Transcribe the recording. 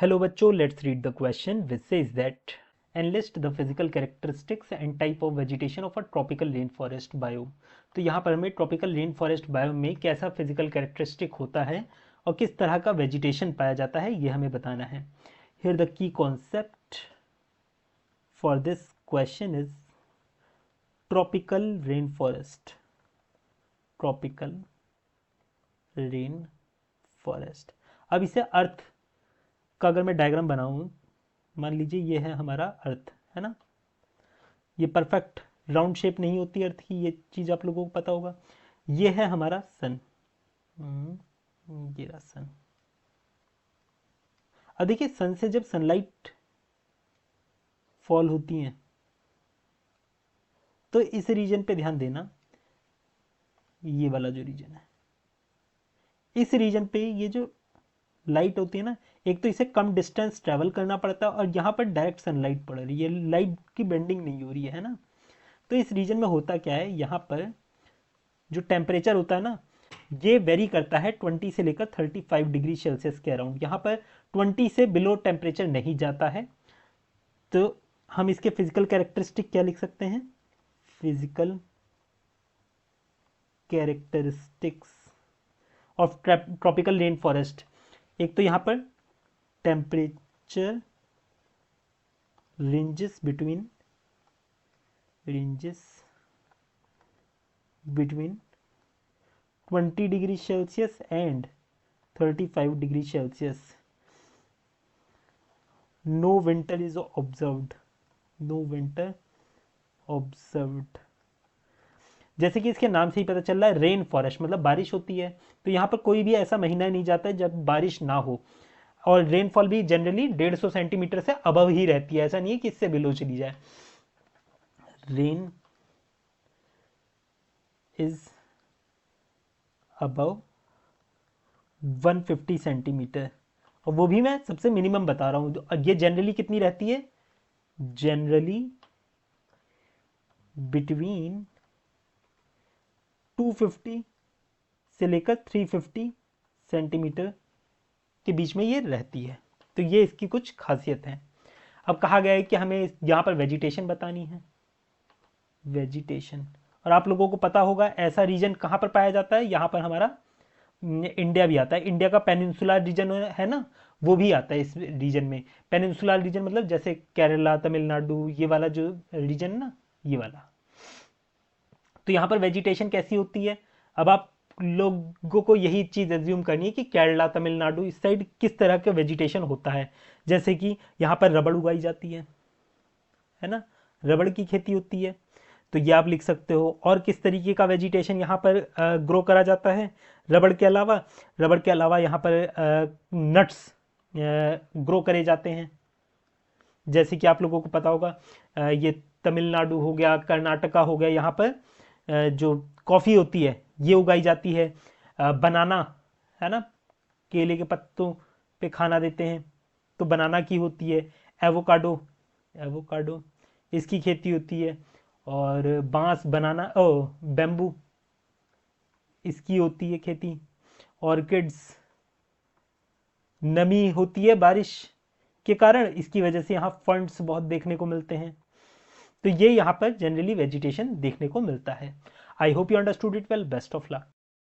Hello बच्चों, let's read the question which says that analyst the physical characteristics and type of vegetation of a tropical rain forest biome. तो यहाँ पर हमें tropical rain forest biome में कैसा physical characteristic होता है और किस तरह का वेजिटेशन पाया जाता है ये हमें बताना है। Here the key concept for this question is tropical rain forest. Tropical rain forest. अब इसे अर्थ का अगर मैं डायग्राम बनाऊं, मान लीजिए ये है हमारा अर्थ, है ना। ये परफेक्ट राउंड शेप नहीं होती अर्थ की, ये चीज़ आप लोगों को पता होगा। ये है हमारा सन, ये रहा सन। अब देखिए सन से जब सनलाइट फॉल होती है तो इस रीजन पे ध्यान देना, ये वाला जो रीजन है, इस रीजन पे ये जो लाइट होती है ना, एक तो इसे कम डिस्टेंस ट्रेवल करना पड़ता है और यहाँ पर डायरेक्ट सनलाइट पड़ रही है, लाइट की बेंडिंग नहीं हो रही है ना। तो इस रीजन में होता क्या है, यहाँ पर जो टेम्परेचर होता है ना, ये वेरी करता है 20 से लेकर 35 डिग्री सेल्सियस के अराउंड। यहाँ पर 20 से बिलो टेम्परेचर नहीं जाता है। तो हम इसके फिजिकल कैरेक्टरिस्टिक क्या लिख सकते हैं, physical characteristics of tropical rain forest. एक तो यहाँ पर temperature ranges between 20 degree Celsius and 35 degree Celsius. No winter is observed, no winter observed. जैसे कि इसके नाम से ही पता चल रहा है, रेन फॉरेस्ट मतलब बारिश होती है। तो यहाँ पर कोई भी ऐसा महीना नहीं जाता है जब बारिश ना हो, और रेनफॉल भी जनरली 150 सेंटीमीटर से अबव ही रहती है, ऐसा नहीं है कि इससे बिलो चली जाए। रेन इज अबव 150 सेंटीमीटर, और वो भी मैं सबसे मिनिमम बता रहा हूं। ये जनरली कितनी रहती है, जनरली बिटवीन 250 से लेकर 350 सेंटीमीटर के बीच में ये रहती है। तो ये इसकी कुछ खासियत है। अब कहा गया है कि हमें यहाँ पर वेजिटेशन बतानी है, वेजिटेशन। और आप लोगों को पता होगा ऐसा रीजन कहाँ पर पाया जाता है, यहाँ पर हमारा इंडिया भी आता है। इंडिया का पेनिनसुलर रीजन है ना, वो भी आता है इस रीजन में। पेनिनसुलर रीजन मतलब जैसे केरला, तमिलनाडु, ये वाला जो रीजन ना, ये वाला। तो यहाँ पर वेजिटेशन कैसी होती है, अब आप लोगों को यही चीज एज्यूम करनी है कि केरला, तमिलनाडु इस साइड किस तरह का वेजिटेशन होता है। जैसे कि यहाँ पर रबड़ उगाई जाती है ना, रबड़ की खेती होती है। तो ये आप लिख सकते हो। और किस तरीके का वेजिटेशन यहाँ पर ग्रो करा जाता है रबड़ के अलावा, रबड़ के अलावा यहाँ पर नट्स ग्रो करे जाते हैं। जैसे कि आप लोगों को पता होगा, ये तमिलनाडु हो गया, कर्नाटका हो गया, यहाँ पर जो कॉफ़ी होती है ये उगाई जाती है। बनाना है ना, केले के पत्तों पे खाना देते हैं, तो बनाना की होती है। एवोकाडो, एवोकाडो इसकी खेती होती है। और बांस, बनाना, ओ बेम्बू, इसकी होती है खेती। ऑर्किड्स, नमी होती है बारिश के कारण, इसकी वजह से यहाँ फंड्स बहुत देखने को मिलते हैं। तो ये यहाँ पर जनरली वेजिटेशन देखने को मिलता है। I hope you understood it well. Best of luck.